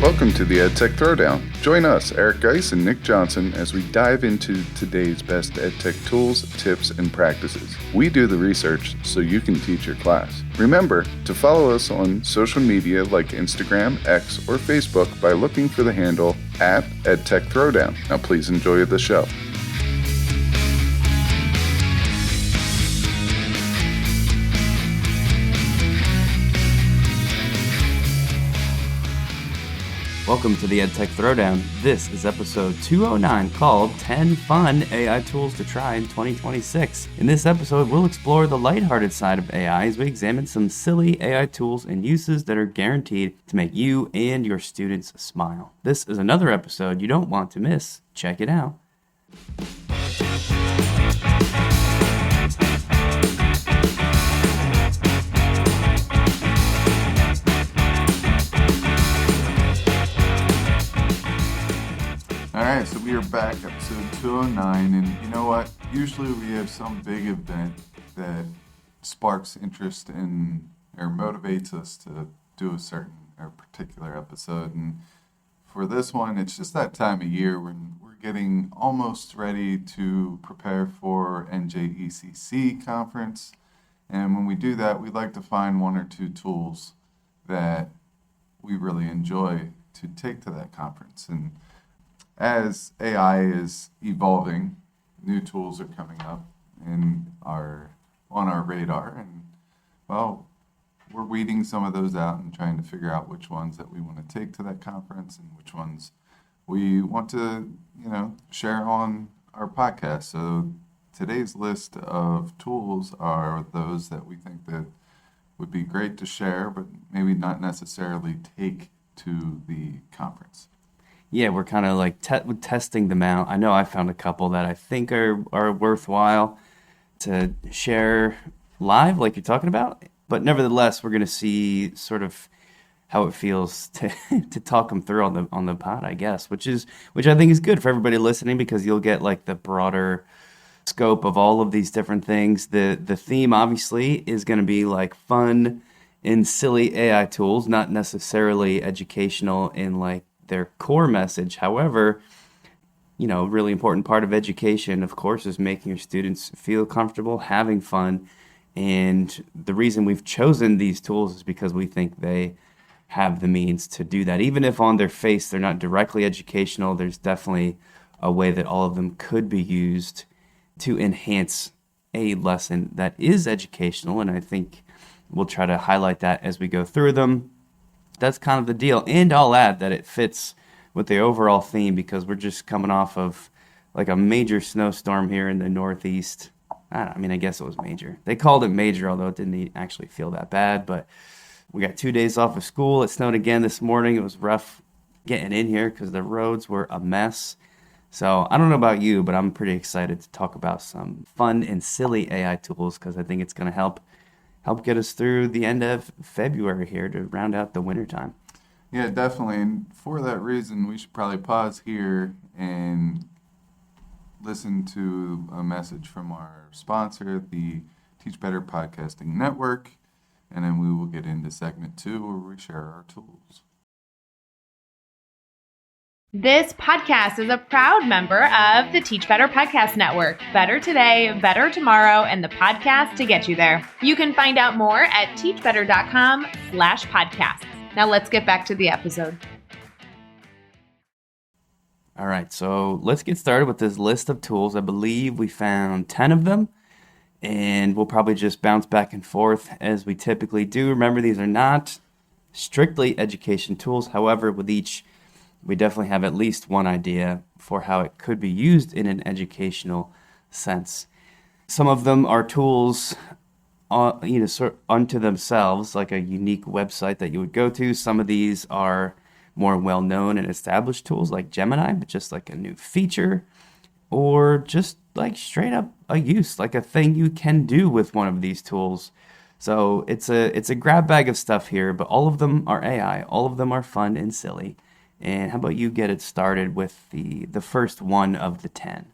Welcome to the EdTech Throwdown. Join us, Eric Geis and Nick Johnson, as we dive into today's best EdTech tools, tips, and practices. We do the research so you can teach your class. Remember to follow us on social media like Instagram, X, or Facebook by looking for the handle @EdTech Throwdown. Now please enjoy the show. Welcome to the EdTech Throwdown. This is episode 209 called 10 Fun AI Tools to Try in 2026. In this episode, we'll explore the lighthearted side of AI as we examine some silly AI tools and uses that are guaranteed to make you and your students smile. This is another episode you don't want to miss. Check it out. Alright, so we are back, episode 209, and you know what? Usually we have some big event that sparks interest in or motivates us to do a certain or particular episode, and for this one, it's just that time of year when we're getting almost ready to prepare for NJECC conference, and when we do that, we like to find one or two tools that we really enjoy to take to that conference. And as AI is evolving, new tools are coming up and are on our radar, and well, we're weeding some of those out and trying to figure out which ones that we want to take to that conference and which ones we want to, share on our podcast. So today's list of tools are those that we think that would be great to share, but maybe not necessarily take to the conference. Yeah, we're kind of like testing them out. I know I found a couple that I think are worthwhile to share live, like you're talking about. But nevertheless, we're going to see sort of how it feels to talk them through on the pod, I guess, which I think is good for everybody listening because you'll get like the broader scope of all of these different things. The theme obviously is going to be like fun and silly AI tools, not necessarily educational in like their core message. However, really important part of education, of course, is making your students feel comfortable, having fun. And the reason we've chosen these tools is because we think they have the means to do that. Even if on their face they're not directly educational, there's definitely a way that all of them could be used to enhance a lesson that is educational. And I think we'll try to highlight that as we go through them. That's kind of the deal. And I'll add that it fits with the overall theme because we're just coming off of like a major snowstorm here in the Northeast. I guess it was major. They called it major, although it didn't actually feel that bad. But we got 2 days off of school. It snowed again this morning. It was rough getting in here because the roads were a mess. So I don't know about you, but I'm pretty excited to talk about some fun and silly AI tools because I think it's going to help get us through the end of February here to round out the wintertime. Yeah, definitely. And for that reason, we should probably pause here and listen to a message from our sponsor, the Teach Better Podcasting Network, and then we will get into segment 2 where we share our tools. This podcast is a proud member of the Teach Better Podcast Network. Better today, better tomorrow, and the podcast to get you there. You can find out more at teachbetter.com/podcasts. Now let's get back to the episode. All right, so let's get started with this list of tools. I believe we found 10 of them, and we'll probably just bounce back and forth as we typically do. Remember, these are not strictly education tools. However, with each, we definitely have at least one idea for how it could be used in an educational sense. Some of them are tools, sort of unto themselves, like a unique website that you would go to. Some of these are more well-known and established tools like Gemini, but just like a new feature, or just like straight up a use, like a thing you can do with one of these tools. So it's a grab bag of stuff here, but all of them are AI. All of them are fun and silly. And how about you get it started with the first one of the 10?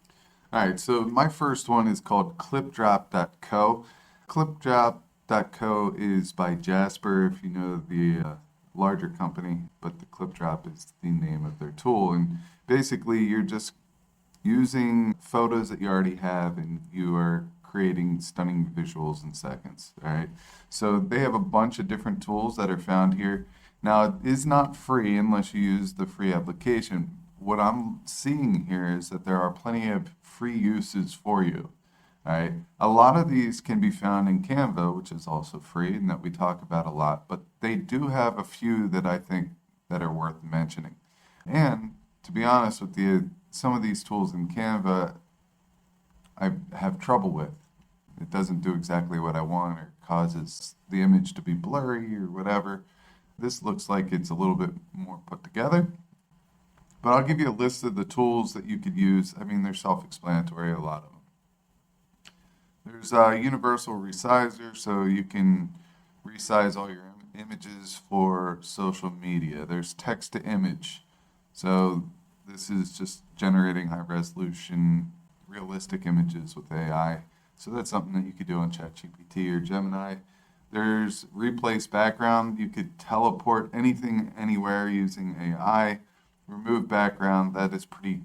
All right, so my first one is called clipdrop.co. Clipdrop.co is by Jasper. If you know the larger company, but the ClipDrop is the name of their tool. And basically, you're just using photos that you already have, and you are creating stunning visuals in seconds. All right. So they have a bunch of different tools that are found here. Now, it is not free unless you use the free application. What I'm seeing here is that there are plenty of free uses for you. All right. A lot of these can be found in Canva, which is also free and that we talk about a lot, but they do have a few that I think that are worth mentioning. And to be honest with you, some of these tools in Canva I have trouble with. It doesn't do exactly what I want, or causes the image to be blurry or whatever. This looks like it's a little bit more put together. But I'll give you a list of the tools that you could use. I mean, they're self-explanatory, a lot of them. There's a universal resizer, so you can resize all your images for social media. There's text to image. So this is just generating high resolution, realistic images with AI. So that's something that you could do on ChatGPT or Gemini. There's replace background. You could teleport anything anywhere using AI. Remove background. That is pretty,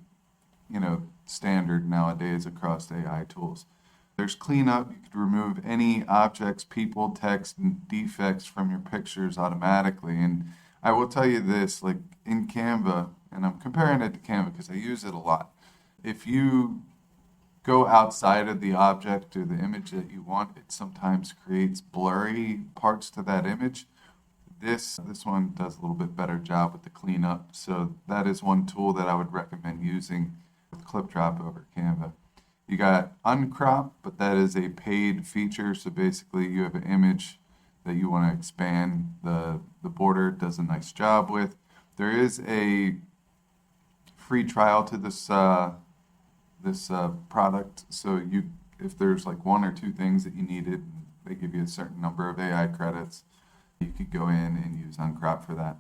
standard nowadays across AI tools. There's cleanup. You could remove any objects, people, text, and defects from your pictures automatically. And I will tell you this, like in Canva, and I'm comparing it to Canva because I use it a lot. If you go outside of the object or the image that you want, it sometimes creates blurry parts to that image. This one does a little bit better job with the cleanup. So that is one tool that I would recommend using with ClipDrop over Canva. You got uncrop, but that is a paid feature. So basically you have an image that you want to expand the border, does a nice job with. There is a free trial to this product. So if there's like one or two things that you needed, they give you a certain number of AI credits. You could go in and use uncrop for that.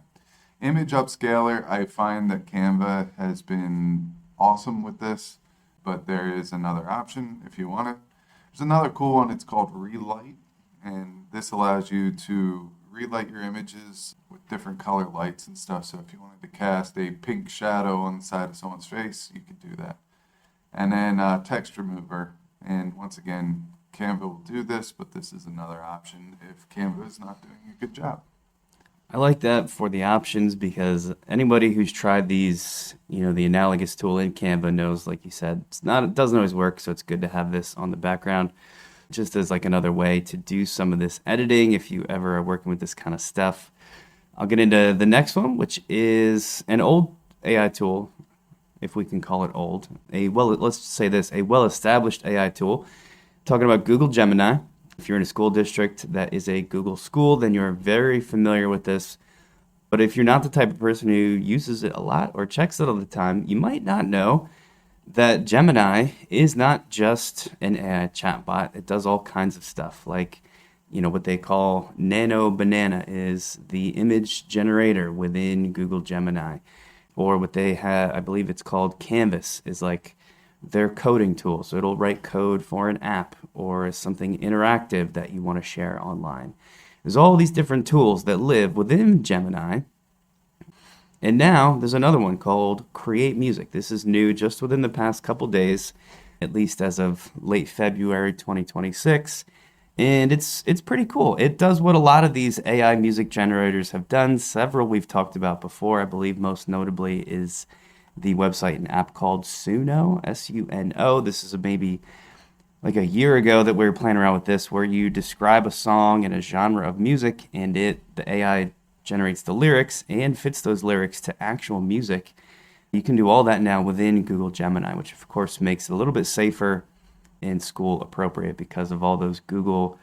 Image upscaler, I find that Canva has been awesome with this, but there is another option if you want it. There's another cool one, it's called Relight, and this allows you to relight your images with different color lights and stuff. So if you wanted to cast a pink shadow on the side of someone's face, you could do that. And then text remover, and once again, Canva will do this, but this is another option if Canva is not doing a good job. I like that for the options because anybody who's tried these, the analogous tool in Canva knows, like you said, it doesn't always work. So it's good to have this on the background just as like another way to do some of this editing if you ever are working with this kind of stuff. I'll get into the next one, which is an old AI tool, if we can call it old. Let's say this, a well-established AI tool. Talking about Google Gemini. If you're in a school district that is a Google school, then you're very familiar with this. But if you're not the type of person who uses it a lot or checks it all the time, you might not know that Gemini is not just an AI chatbot. It does all kinds of stuff. Like, what they call Nano Banana is the image generator within Google Gemini. Or what they have, I believe it's called Canvas, is like their coding tool. So it'll write code for an app or something interactive that you want to share online. There's all these different tools that live within Gemini. And now there's another one called Create Music. This is new just within the past couple days, at least as of late February 2026. And it's pretty cool. It does what a lot of these AI music generators have done. Several we've talked about before. I believe most notably is the website and app called Suno, S-U-N-O. This is maybe like a year ago that we were playing around with this, where you describe a song and a genre of music, and the AI generates the lyrics and fits those lyrics to actual music. You can do all that now within Google Gemini, which of course makes it a little bit safer and school appropriate because of all those Google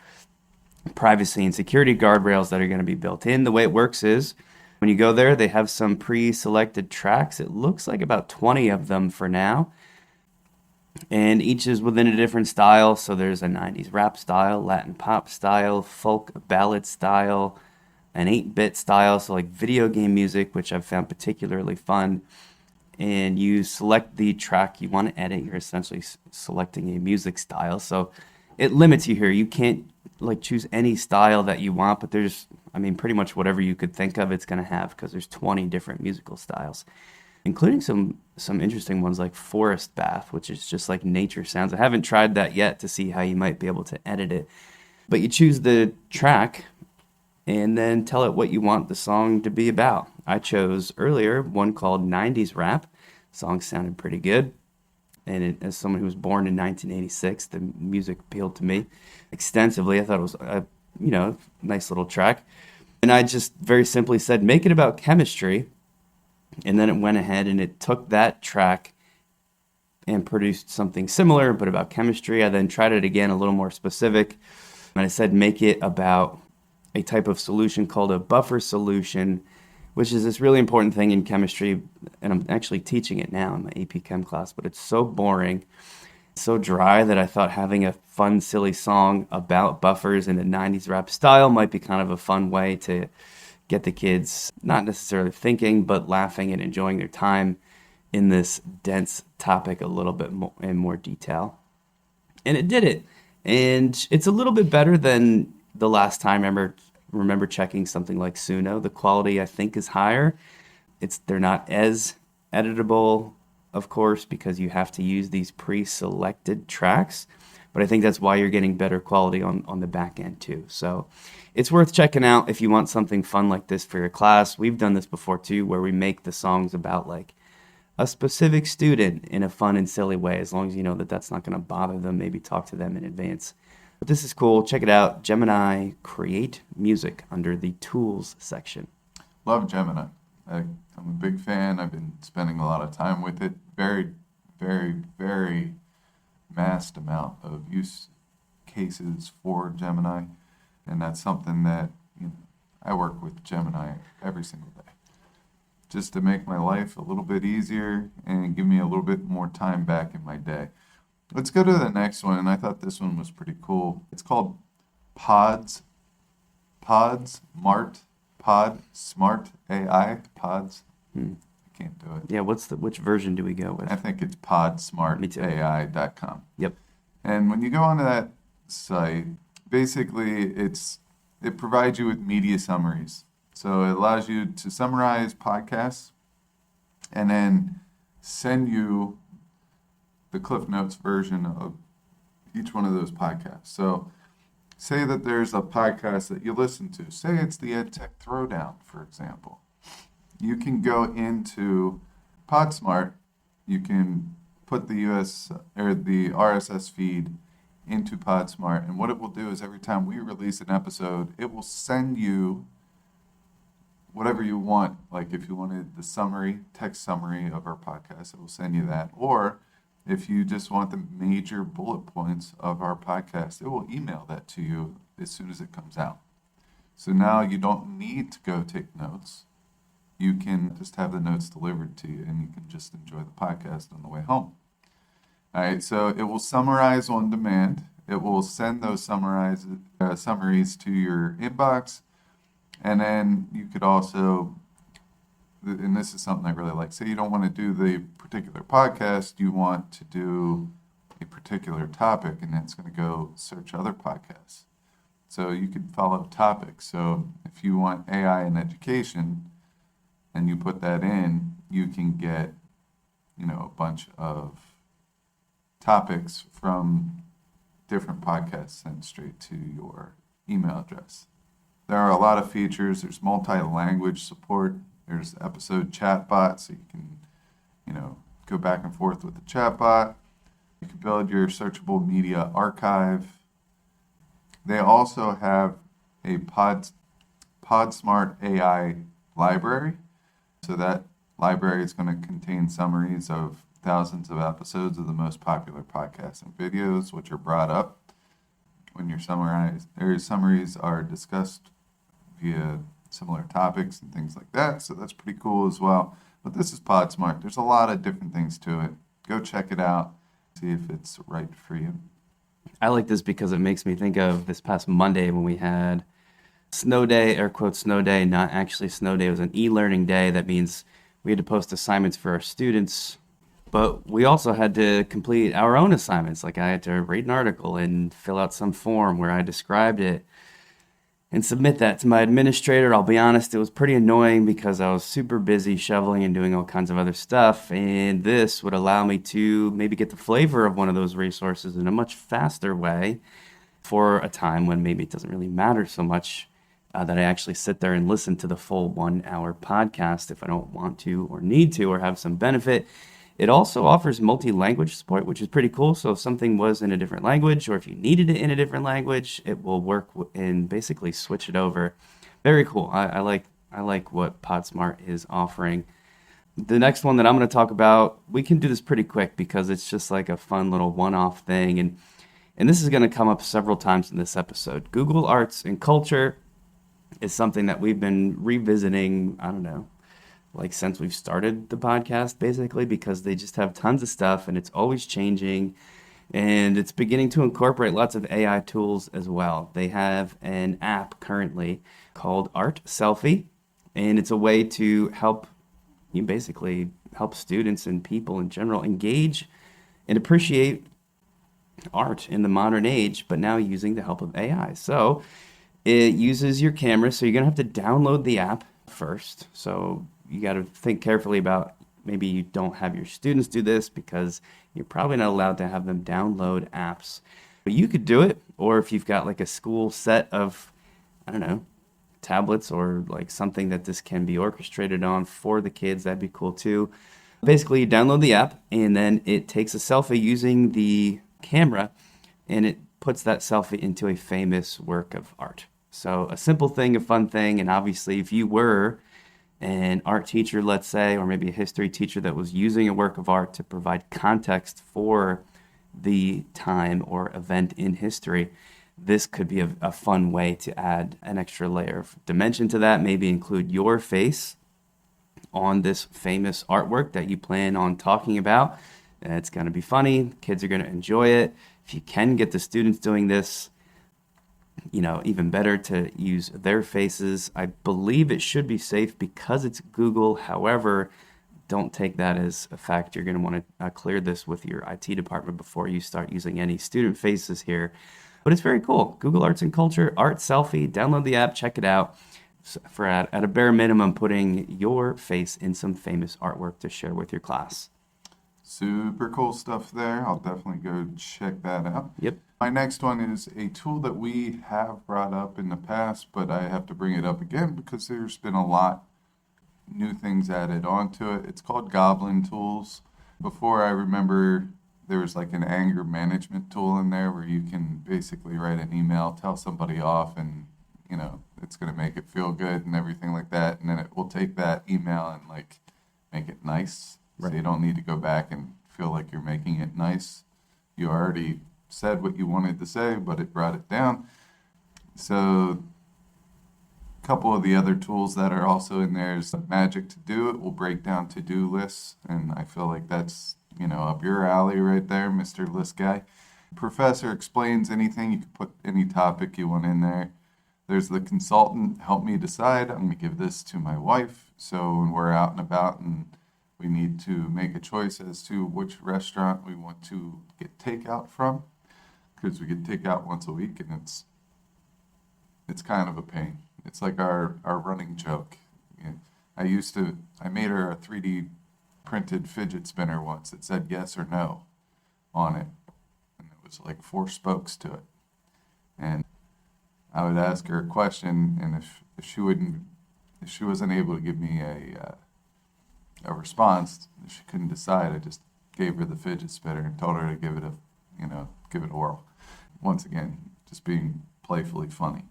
privacy and security guardrails that are going to be built in. The way it works is when you go there, they have some pre-selected tracks. It looks like about 20 of them for now. And each is within a different style. So there's a 90s rap style, Latin pop style, folk ballad style, an 8-bit style. So like video game music, which I've found particularly fun. And you select the track you want to edit. You're essentially selecting a music style. So it limits you here. You can't like choose any style that you want, but there's I mean, pretty much whatever you could think of, it's going to have, because there's 20 different musical styles, including some interesting ones like forest bath, which is just like nature sounds. I haven't tried that yet to see how you might be able to edit it. But you choose the track and then tell it what you want the song to be about. I chose earlier one called 90s Rap. The song sounded pretty good. And as someone who was born in 1986, the music appealed to me extensively. I thought it was a nice little track. And I just very simply said, make it about chemistry. And then it went ahead and it took that track and produced something similar, but about chemistry. I then tried it again, a little more specific. And I said, make it about a type of solution called a buffer solution, which is this really important thing in chemistry. And I'm actually teaching it now in my AP Chem class, but it's so boring, so dry, that I thought having a fun, silly song about buffers in a 90s rap style might be kind of a fun way to get the kids not necessarily thinking, but laughing and enjoying their time in this dense topic a little bit more in more detail. And it did it. And it's a little bit better than the last time. I remember checking something like Suno. The quality, I think, is higher. They're not as editable, of course, because you have to use these pre-selected tracks. But I think that's why you're getting better quality on the back end too. So it's worth checking out if you want something fun like this for your class. We've done this before too, where we make the songs about like a specific student in a fun and silly way, as long as you know that that's not going to bother them. Maybe talk to them in advance. But this is cool. Check it out. Gemini Create Music under the Tools section. Love Gemini. I'm a big fan. I've been spending a lot of time with it. Very, very, very massed amount of use cases for Gemini. And that's something that I work with Gemini every single day, just to make my life a little bit easier and give me a little bit more time back in my day. Let's go to the next one, and I thought this one was pretty cool. It's called Pod Smart AI. Pods. I can't do it. Yeah, which version do we go with? I think it's podsmartai.com. Yep. And when you go onto that site, basically it provides you with media summaries. So it allows you to summarize podcasts and then send you the Cliff Notes version of each one of those podcasts. So say that there's a podcast that you listen to. Say it's the EdTech Throwdown, for example. You can go into PodSmart. You can put the the RSS feed into PodSmart, and what it will do is every time we release an episode, it will send you whatever you want. Like if you wanted the text summary of our podcast, it will send you that. Or if you just want the major bullet points of our podcast, it will email that to you as soon as it comes out. So now you don't need to go take notes. You can just have the notes delivered to you, and you can just enjoy the podcast on the way home. All right, so it will summarize on demand. It will send those summaries to your inbox. And then you could also, and this is something I really like, say you don't want to do the particular podcast, you want to do a particular topic, and it's going to go search other podcasts. So you could follow topics. So if you want AI in education, and you put that in, you can get, a bunch of topics from different podcasts sent straight to your email address. There are a lot of features. There's multi-language support. There's episode chatbot, so you can, go back and forth with the chatbot. You can build your searchable media archive. They also have a PodSmart AI library. So that library is going to contain summaries of thousands of episodes of the most popular podcasts and videos, which are brought up when your summaries are discussed via similar topics and things like that. So that's pretty cool as well. But this is PodSmart. There's a lot of different things to it. Go check it out. See if it's right for you. I like this because it makes me think of this past Monday when we had snow day, air quotes snow day, not actually snow day. It was an e-learning day. That means we had to post assignments for our students, but we also had to complete our own assignments. Like I had to read an article and fill out some form where I described it. and submit that to my administrator. I'll be honest, it was pretty annoying because I was super busy shoveling and doing all kinds of other stuff. And this would allow me to maybe get the flavor of one of those resources in a much faster way for a time when maybe it doesn't really matter so much that I actually sit there and listen to the full 1 hour podcast if I don't want to or need to or have some benefit. It also offers multi-language support, which is pretty cool. So if something was in a different language, or if you needed it in a different language, it will work and basically switch it over. Very cool. I like what PodSmart is offering. The next one that I'm going to talk about, we can do this pretty quick because it's just like a fun little one-off thing. And this is going to come up several times in this episode. Google Arts and Culture is something that we've been revisiting, I don't know, like since we've started the podcast, basically, because they just have tons of stuff and it's always changing, and it's beginning to incorporate lots of AI tools as well. They have an app currently called Art Selfie, and it's a way to help students and people in general engage and appreciate art in the modern age, but now using the help of AI. So it uses your camera, so you're going to have to download the app first. So you got to think carefully about, maybe you don't have your students do this because you're probably not allowed to have them download apps. But you could do it, or if you've got like a school set of, I don't know, tablets or like something that this can be orchestrated on for the kids, that'd be cool too. Basically, you download the app and then it takes a selfie using the camera and it puts that selfie into a famous work of art. So a simple thing, a fun thing, and obviously if you were an art teacher, let's say, or maybe a history teacher that was using a work of art to provide context for the time or event in history, this could be a fun way to add an extra layer of dimension to that. Maybe include your face on this famous artwork that you plan on talking about. It's going to be funny. Kids are going to enjoy it. If you can get the students doing this, even better to use their faces. I believe it should be safe because it's Google. However, don't take that as a fact. You're going to want to clear this with your IT department before you start using any student faces here. But it's very cool. Google Arts and Culture, Art Selfie. Download the app, check it out. For at a bare minimum, putting your face in some famous artwork to share with your class. Super cool stuff there. I'll definitely go check that out. Yep. My next one is a tool that we have brought up in the past, but I have to bring it up again because there's been a lot new things added onto it. It's called Goblin Tools. Before, I remember there was like an anger management tool in there where you can basically write an email, tell somebody off, and it's going to make it feel good and everything like that. And then it will take that email and like make it nice. Right. So you don't need to go back and feel like you're making it nice. You already said what you wanted to say, but it brought it down. So a couple of the other tools that are also in there is Magic To Do. It will break down to-do lists, and I feel like that's, up your alley right there, Mr. List Guy. Professor Explains Anything. You can put any topic you want in there. There's the Consultant, Help Me Decide. I'm going to give this to my wife. So when we're out and about and we need to make a choice as to which restaurant we want to get takeout from, because we get takeout once a week, and it's kind of a pain. It's like our running joke. I made her a 3D printed fidget spinner once that said yes or no on it, and it was like 4 spokes to it. And I would ask her a question, and if she wasn't able to give me a response, if she couldn't decide, I just gave her the fidget spinner and told her to give it a whirl. Once again, just being playfully funny.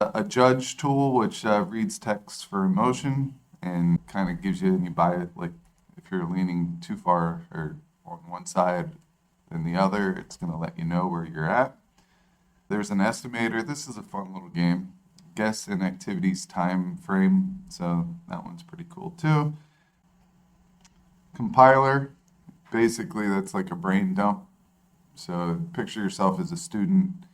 A judge tool, which reads text for emotion and kind of gives you any bias, like if you're leaning too far or on one side than the other, it's going to let you know where you're at. There's an estimator. This is a fun little game. Guess an activity's time frame, so that one's pretty cool too. Compiler, basically that's like a brain dump. So picture yourself as a student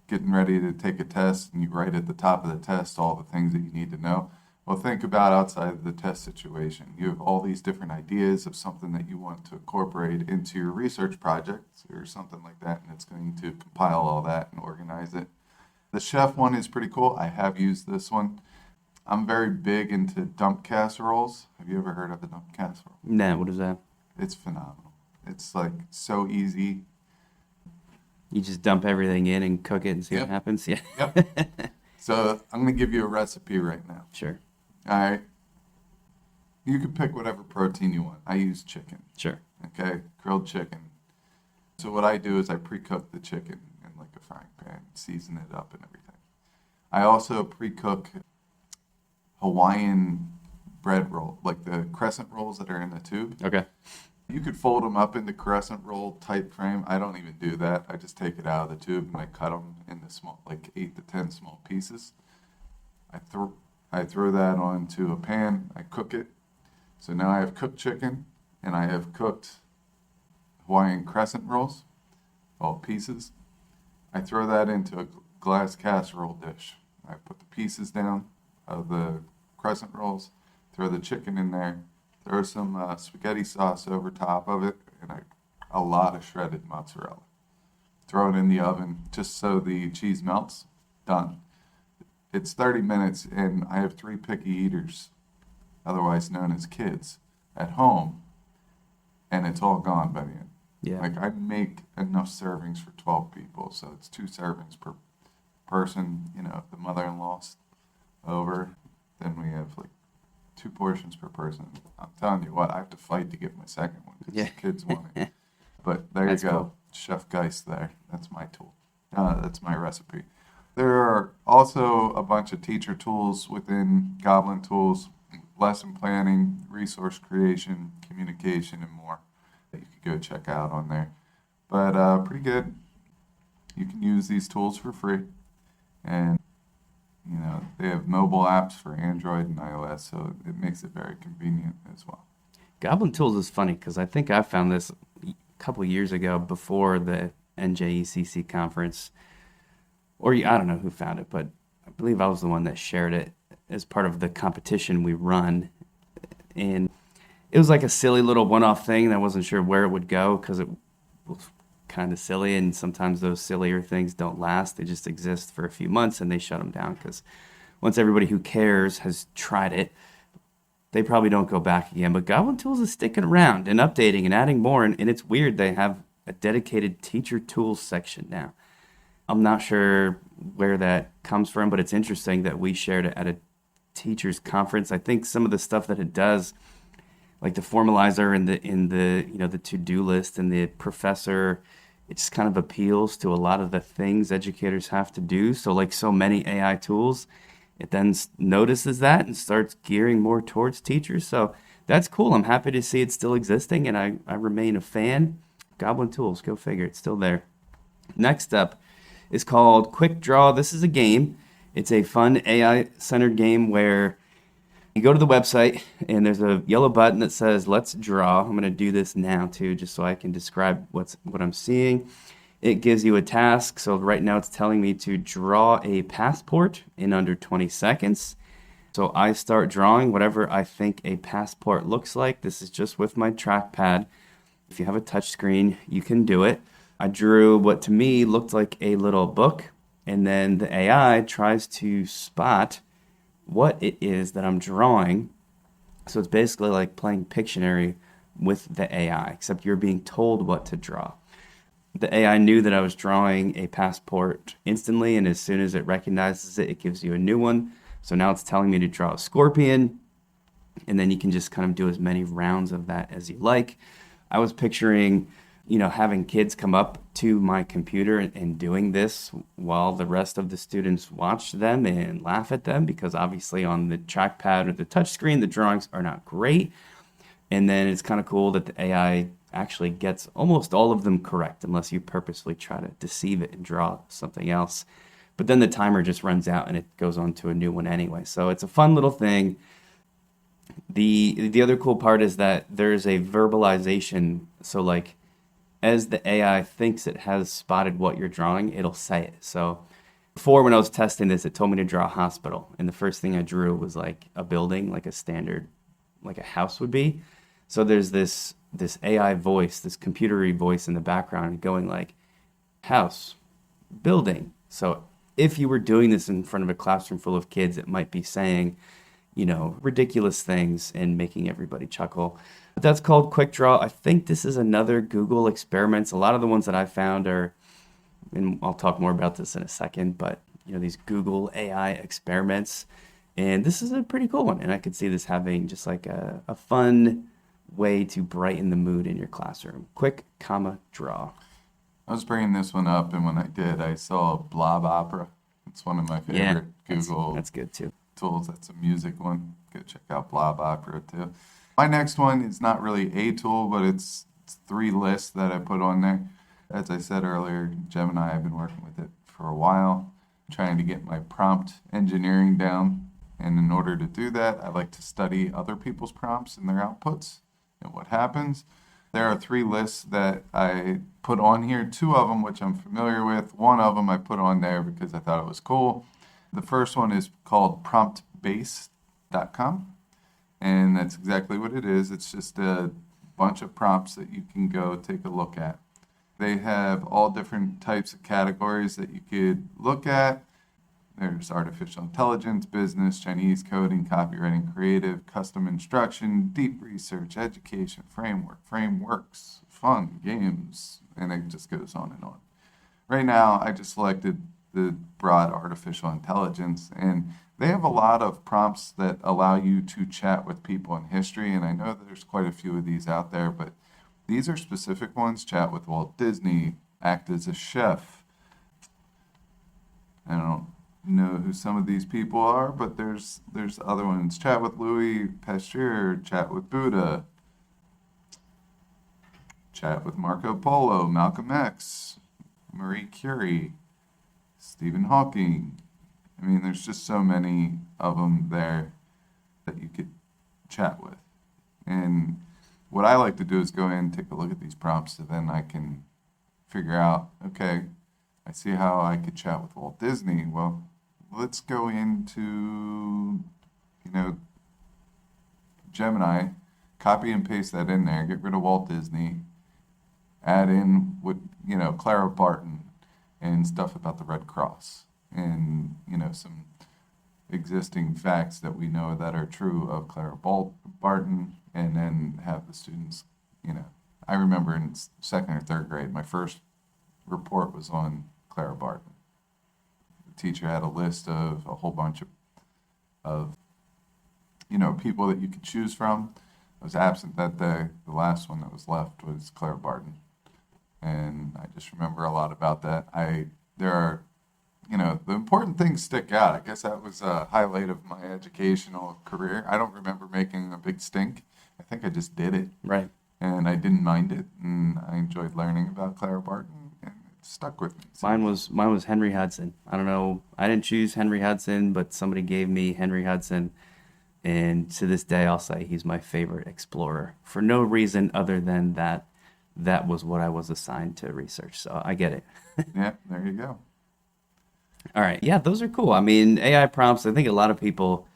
getting ready to take a test, and you write at the top of the test all the things that you need to know. Well, think about outside of the test situation. You have all these different ideas of something that you want to incorporate into your research project or something like that, and it's going to compile all that and organize it. The chef one is pretty cool. I have used this one. I'm very big into dump casseroles. Have you ever heard of a dump casserole? No, what is that? It's phenomenal. It's like so easy. You just dump everything in and cook it and see what Yep. happens? Yeah. Yep. So I'm going to give you a recipe right now. Sure. All right. You can pick whatever protein you want. I use chicken. Sure. Okay. Grilled chicken. So what I do is I pre-cook the chicken in like a frying pan, season it up and everything. I also pre-cook Hawaiian bread roll, like the crescent rolls that are in the tube. Okay. You could fold them up into crescent roll type frame. I don't even do that. I just take it out of the tube and I cut them into small, like 8 to 10 small pieces. I throw that onto a pan. I cook it. So now I have cooked chicken and I have cooked Hawaiian crescent rolls, all pieces. I throw that into a glass casserole dish. I put the pieces down of the crescent rolls, throw the chicken in there, throw some spaghetti sauce over top of it, and a lot of shredded mozzarella. Throw it in the oven just so the cheese melts. Done. It's 30 minutes, and I have 3 picky eaters, otherwise known as kids, at home, and it's all gone by the end. Yeah. Like, I make enough servings for 12 people, so it's 2 servings per person. You know, if the mother-in-law's over, then we have like 2 portions per person. I'm telling you what, I have to fight to get my second one because Yeah. the kids want it. But there That's you go. cool. Chef Geist there. That's my tool. That's my recipe. There are also a bunch of teacher tools within Goblin Tools, lesson planning, resource creation, communication, and more that you could go check out on there. But pretty good. You can use these tools for free. And, you know, they have mobile apps for Android and iOS, so it makes it very convenient as well. Goblin Tools is funny because I think I found this a couple years ago before the NJECC conference. Or I don't know who found it, but I believe I was the one that shared it as part of the competition we run. And it was like a silly little one-off thing, and I wasn't sure where it would go because it was kind of silly, and sometimes those sillier things don't last. They just exist for a few months, and they shut them down because once everybody who cares has tried it, they probably don't go back again. But Goblin Tools is sticking around and updating and adding more, and it's weird they have a dedicated teacher tools section now. I'm not sure where that comes from, but it's interesting that we shared it at a teachers conference. I think some of the stuff that it does, like the formalizer and the you know, the to-do list and the professor, it just kind of appeals to a lot of the things educators have to do. So like so many AI tools, it then notices that and starts gearing more towards teachers. So that's cool. I'm happy to see it still existing, and I remain a fan. Goblin Tools, go figure, it's still there. Next up is called Quick Draw. This is a game. It's a fun AI-centered game where you go to the website and there's a yellow button that says let's draw. I'm going to do this now too, just so I can describe what I'm seeing. It gives you a task. So right now it's telling me to draw a passport in under 20 seconds. So I start drawing whatever I think a passport looks like. This is just with my trackpad. If you have a touch screen, you can do it. I drew what to me looked like a little book, and then the AI tries to spot what it is that I'm drawing. So it's basically like playing Pictionary with the AI, except you're being told what to draw. The AI knew that I was drawing a passport instantly, and as soon as it recognizes it, it gives you a new one. So now it's telling me to draw a scorpion, and then you can just kind of do as many rounds of that as you like. I was picturing, you know, having kids come up to my computer and doing this while the rest of the students watch them and laugh at them, because obviously on the trackpad or the touchscreen, the drawings are not great. And then it's kind of cool that the AI actually gets almost all of them correct, unless you purposely try to deceive it and draw something else. But then the timer just runs out and it goes on to a new one anyway. So it's a fun little thing. The other cool part is that there's a verbalization. So like, as the AI thinks it has spotted what you're drawing, it'll say it. So before, when I was testing this, it told me to draw a hospital. And the first thing I drew was like a building, like a standard, like a house would be. So there's this AI voice, this computery voice in the background going like, house, building. So if you were doing this in front of a classroom full of kids, it might be saying, ridiculous things and making everybody chuckle. But that's called Quick Draw. I think this is another Google experiments. A lot of the ones that I found are, and I'll talk more about this in a second, but these Google AI experiments. And this is a pretty cool one. And I could see this having just like a fun way to brighten the mood in your classroom. Quick, draw. I was bringing this one up, and when I did, I saw Blob Opera. It's one of my favorite Google that's good too. tools. That's a music one. Go check out Blob Opera too. My next one is not really a tool, but it's 3 lists that I put on there. As I said earlier, Gemini, I've been working with it for a while, trying to get my prompt engineering down. And in order to do that, I like to study other people's prompts and their outputs and what happens. There are 3 lists that I put on here, 2 of them which I'm familiar with. 1 of them I put on there because I thought it was cool. The first one is called promptbase.com, and that's exactly what it is. It's just a bunch of prompts that you can go take a look at. They have all different types of categories that you could look at. There's artificial intelligence, business, Chinese coding, copywriting, creative, custom instruction, deep research, education, frameworks, fun, games, and it just goes on and on. Right now, I just selected the broad artificial intelligence, and they have a lot of prompts that allow you to chat with people in history, and I know that there's quite a few of these out there, but these are specific ones. Chat with Walt Disney, act as a chef. I don't know who some of these people are, but there's other ones. Chat with Louis Pasteur, chat with Buddha, chat with Marco Polo, Malcolm X, Marie Curie, Stephen Hawking. I mean, there's just so many of them there that you could chat with. And what I like to do is go in and take a look at these prompts, so then I can figure out, okay, I see how I could chat with Walt Disney. Well, let's go into, Gemini, copy and paste that in there, get rid of Walt Disney, add in what, Clara Barton and stuff about the Red Cross and, some existing facts that we know that are true of Clara Barton, and then have the students, I remember in 2nd or 3rd grade, my first report was on Clara Barton. The teacher had a list of a whole bunch of people that you could choose from. I was absent that day. The last one that was left was Clara Barton. And I just remember a lot about that. There are, the important things stick out. I guess that was a highlight of my educational career. I don't remember making a big stink. I think I just did it. Right. And I didn't mind it. And I enjoyed learning about Clara Barton. And it stuck with me. So, Mine was Henry Hudson. I don't know. I didn't choose Henry Hudson, but somebody gave me Henry Hudson. And to this day, I'll say he's my favorite explorer for no reason other than that was what I was assigned to research. So I get it. yeah, there you go. All right. Yeah, those are cool. I mean, AI prompts, I think a lot of people,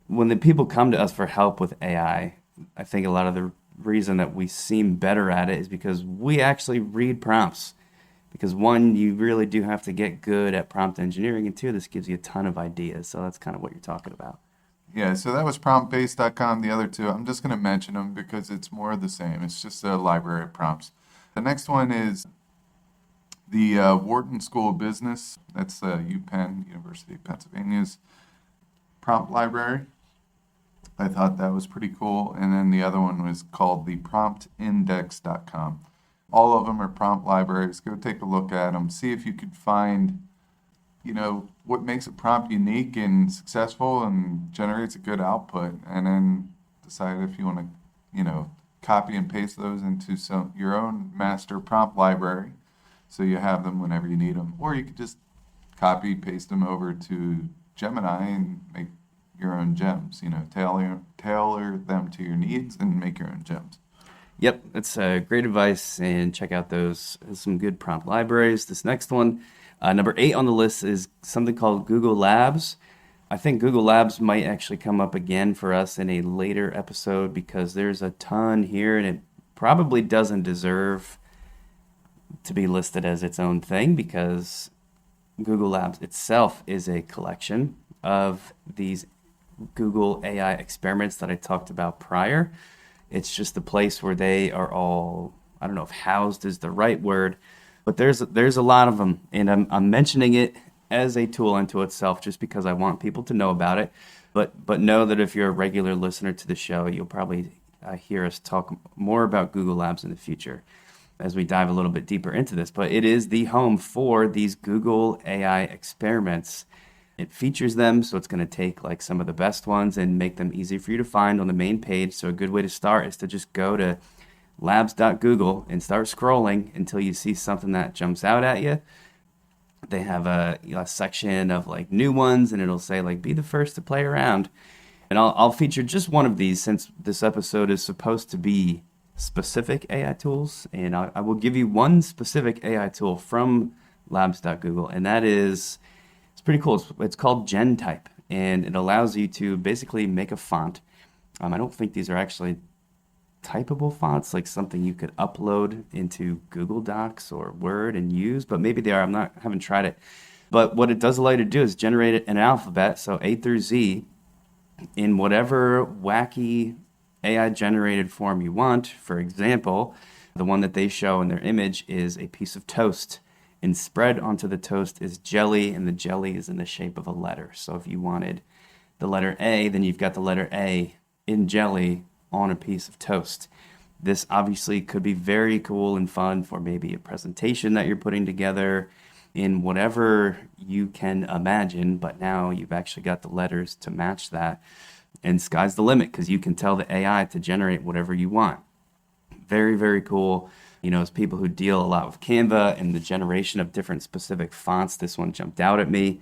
when the people come to us for help with AI, I think a lot of the reason that we seem better at it is because we actually read prompts. Because 1, you really do have to get good at prompt engineering, and 2, this gives you a ton of ideas. So that's kind of what you're talking about. Yeah, so that was promptbase.com. The other 2, I'm just going to mention them because it's more of the same. It's just a library of prompts. The next one is the Wharton School of Business. That's UPenn, University of Pennsylvania's prompt library. I thought that was pretty cool. And then the other one was called the promptindex.com. All of them are prompt libraries. Go take a look at them. See if you could find, what makes a prompt unique and successful and generates a good output. And then decide if you want to, copy and paste those into your own master prompt library, so you have them whenever you need them. Or you could just copy, paste them over to Gemini and make your own gems, tailor them to your needs and make your own gems. Yep, that's great advice, and check out some good prompt libraries. This next one, number 8 on the list, is something called Google Labs. I think Google Labs might actually come up again for us in a later episode because there's a ton here, and it probably doesn't deserve to be listed as its own thing because Google Labs itself is a collection of these Google AI experiments that I talked about prior. It's just the place where they are all, I don't know if housed is the right word, but there's a lot of them, and I'm mentioning it as a tool unto itself just because I want people to know about it. But know that if you're a regular listener to the show, you'll probably hear us talk more about Google Labs in the future as we dive a little bit deeper into this. But it is the home for these Google AI experiments. It features them, so it's going to take like some of the best ones and make them easy for you to find on the main page. So a good way to start is to just go to labs.google and start scrolling until you see something that jumps out at you. They have a section of like new ones, and it'll say like be the first to play around. And I'll feature just one of these since this episode is supposed to be specific AI tools, and I will give you one specific AI tool from labs.google, and that is, it's pretty cool. It's called GenType, and it allows you to basically make a font. I don't think these are actually typable fonts, like something you could upload into Google Docs or Word and use, but maybe they are. Haven't tried it. But what it does allow you to do is generate an alphabet, so A through Z, in whatever wacky AI generated form you want. For example, the one that they show in their image is a piece of toast, and spread onto the toast is jelly, and the jelly is in the shape of a letter. So if you wanted the letter A, then you've got the letter A in jelly on a piece of toast. This obviously could be very cool and fun for maybe a presentation that you're putting together in whatever you can imagine, but now you've actually got the letters to match that. And sky's the limit because you can tell the AI to generate whatever you want. Very, very cool. As people who deal a lot with Canva and the generation of different specific fonts, this one jumped out at me.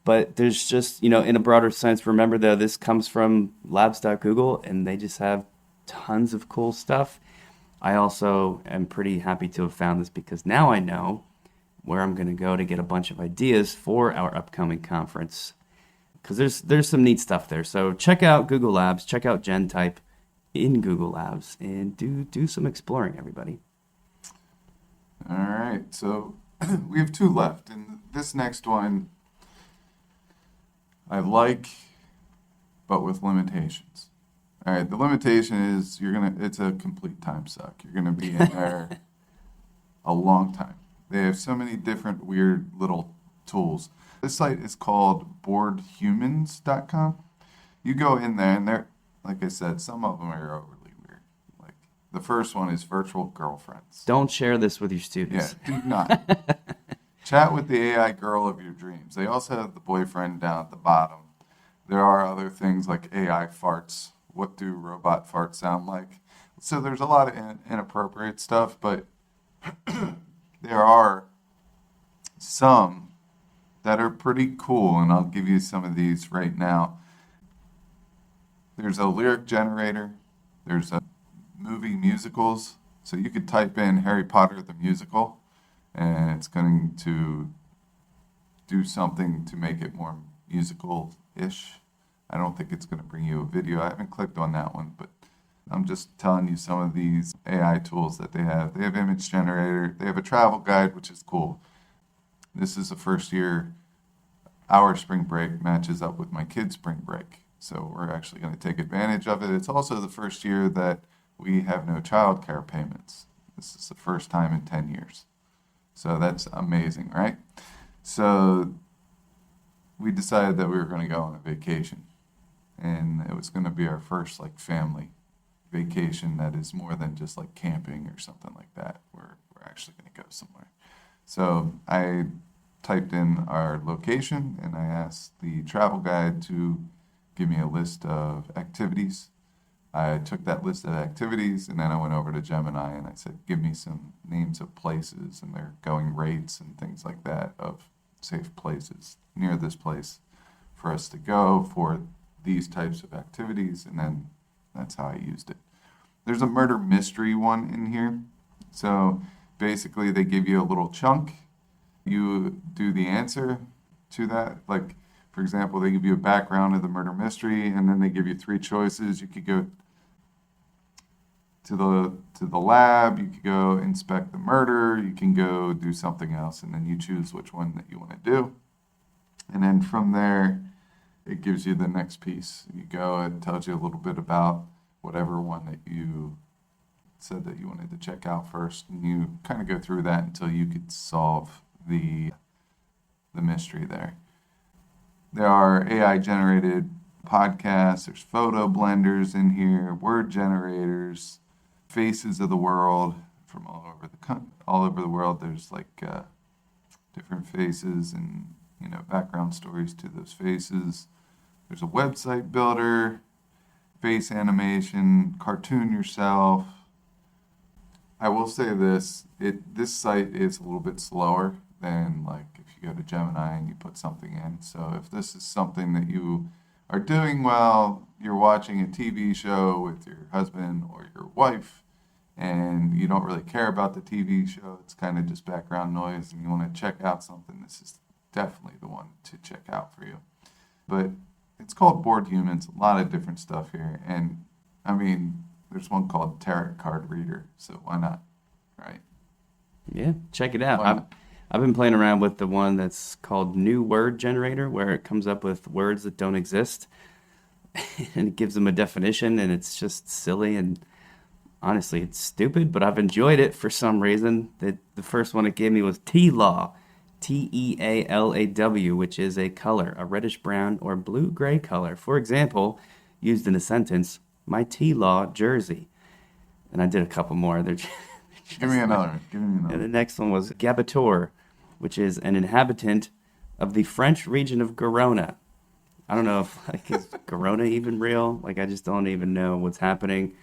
But there's just, in a broader sense, remember though, this comes from labs.google, and they just have tons of cool stuff. I also am pretty happy to have found this because now I know where I'm going to go to get a bunch of ideas for our upcoming conference, because there's some neat stuff there. So check out Google Labs, check out GenType in Google Labs, and do some exploring, everybody. All right, so we have two left, and this next one I like, but with limitations. All right, the limitation is it's a complete time suck. You're gonna be in there a long time. They have so many different weird little tools. This site is called boredhumans.com. You go in there, and they're, like I said, some of them are overly weird. Like the first one is virtual girlfriends. Don't share this with your students. Yeah, do not. Chat with the AI girl of your dreams. They also have the boyfriend down at the bottom. There are other things like AI farts. What do robot farts sound like? So there's a lot of inappropriate stuff, but there are some that are pretty cool, and I'll give you some of these right now. There's a lyric generator. There's a movie musicals. So you could type in Harry Potter the musical, and it's going to do something to make it more musical-ish. I don't think it's going to bring you a video. I haven't clicked on that one, but I'm just telling you some of these AI tools that they have. They have image generator. They have a travel guide, which is cool. This is the first year our spring break matches up with my kids' spring break. So we're actually going to take advantage of it. It's also the first year that we have no child care payments. This is the first time in 10 years. So that's amazing, right? So we decided that we were going to go on a vacation. And it was going to be our first family vacation that is more than just camping or something like that. We're actually going to go somewhere. So I typed in our location, and I asked the travel guide to give me a list of activities. I took that list of activities, and then I went over to Gemini, and I said, give me some names of places and their going rates and things like that of safe places near this place for us to go for these types of activities, and then that's how I used it. There's a murder mystery one in here. So basically they give you a little chunk. You do the answer to that. For example, they give you a background of the murder mystery, and then they give you 3 choices. You could go to the lab. You could go inspect the murder. You can go do something else, and then you choose which one that you want to do. And then from there, it gives you the next piece. You go, it tells you a little bit about whatever one that you said that you wanted to check out first, and you kind of go through that until you could solve the mystery there. There are AI generated podcasts, there's photo blenders in here, word generators, faces of the world from all over the world. There's like different faces and background stories to those faces. There's a website builder, face animation, cartoon yourself. I will say this site is a little bit slower than like if you go to Gemini and you put something in. So if this is something that you are doing while you're watching a TV show with your husband or your wife, and you don't really care about the TV show, it's kind of just background noise, and you want to check out something, this is definitely the one to check out for you. But it's called Bored Humans, a lot of different stuff here. And I mean, there's one called Tarot Card Reader, so why not, right? Yeah, check it out. I've been playing around with the one that's called New Word Generator, where it comes up with words that don't exist, and it gives them a definition, and it's just silly, and honestly, it's stupid, but I've enjoyed it for some reason. The first one it gave me was T-Law, T-E-A-L-A-W, which is a color, a reddish-brown or blue-gray color. For example, used in a sentence, my T-Law jersey. And I did a couple more. Give me another. And the next one was Gabator, which is an inhabitant of the French region of Garona. I don't know if, is Garona even real? I just don't even know what's happening.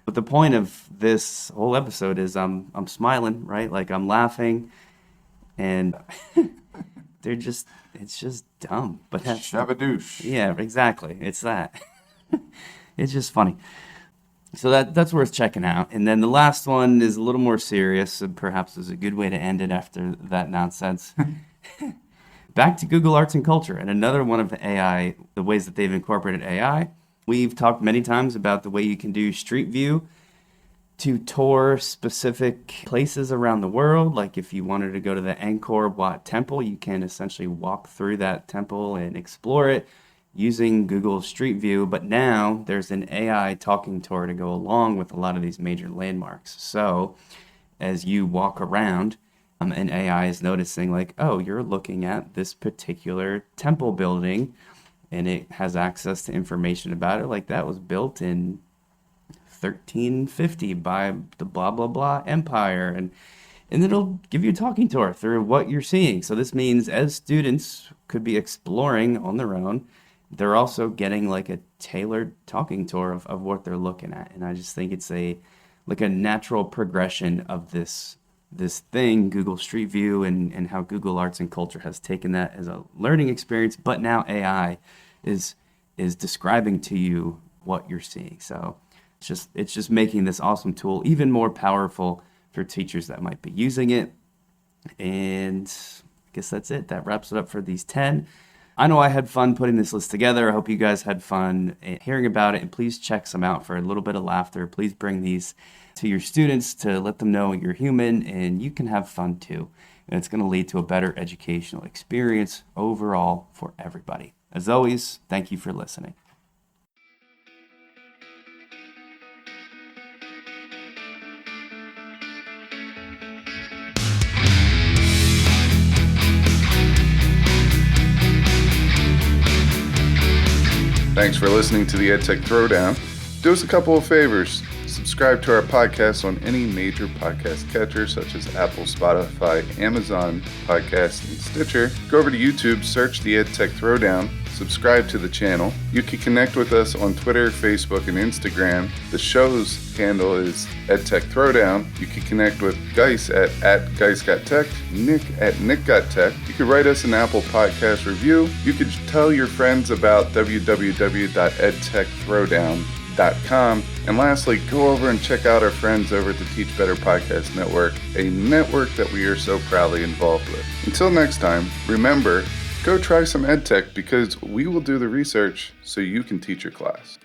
But the point of this whole episode is I'm smiling, right? I'm laughing, and it's just dumb. But that's Shabadoosh. Yeah, exactly. It's that. It's just funny. So that's worth checking out. And then the last one is a little more serious, and perhaps is a good way to end it after that nonsense. Back to Google Arts and Culture, and another one of the ways that they've incorporated AI. We've talked many times about the way you can do Street View to tour specific places around the world. Like if you wanted to go to the Angkor Wat Temple, you can essentially walk through that temple and explore it using Google Street View. But now there's an AI talking tour to go along with a lot of these major landmarks. So as you walk around, an AI is noticing oh, you're looking at this particular temple building, and it has access to information about it. That was built in 1350 by the blah, blah, blah empire. And it'll give you a talking tour through what you're seeing. So this means as students could be exploring on their own, they're also getting a tailored talking tour of what they're looking at. And I just think it's a natural progression of this thing, Google Street View, and how Google Arts and Culture has taken that as a learning experience, but now AI is describing to you what you're seeing. So it's just making this awesome tool even more powerful for teachers that might be using it. And I guess that's it. That wraps it up for these 10. I know I had fun putting this list together. I hope you guys had fun hearing about it, and please check some out for a little bit of laughter. Please bring these to your students to let them know you're human and you can have fun too. And it's going to lead to a better educational experience overall for everybody. As always, thank you for listening. Thanks for listening to the EdTech Throwdown. Do us a couple of favors. Subscribe to our podcast on any major podcast catcher such as Apple, Spotify, Amazon Podcasts, and Stitcher. Go over to YouTube, search the EdTech Throwdown, subscribe to the channel. You can connect with us on Twitter, Facebook, and Instagram. The show's handle is EdTech Throwdown. You can connect with Geis at GeisGotTech, Nick at NickGotTech. You can write us an Apple Podcast review. You can tell your friends about www.edtechthrowdown.com. And lastly, go over and check out our friends over at the Teach Better Podcast Network, a network that we are so proudly involved with. Until next time, remember, go try some EdTech because we will do the research so you can teach your class.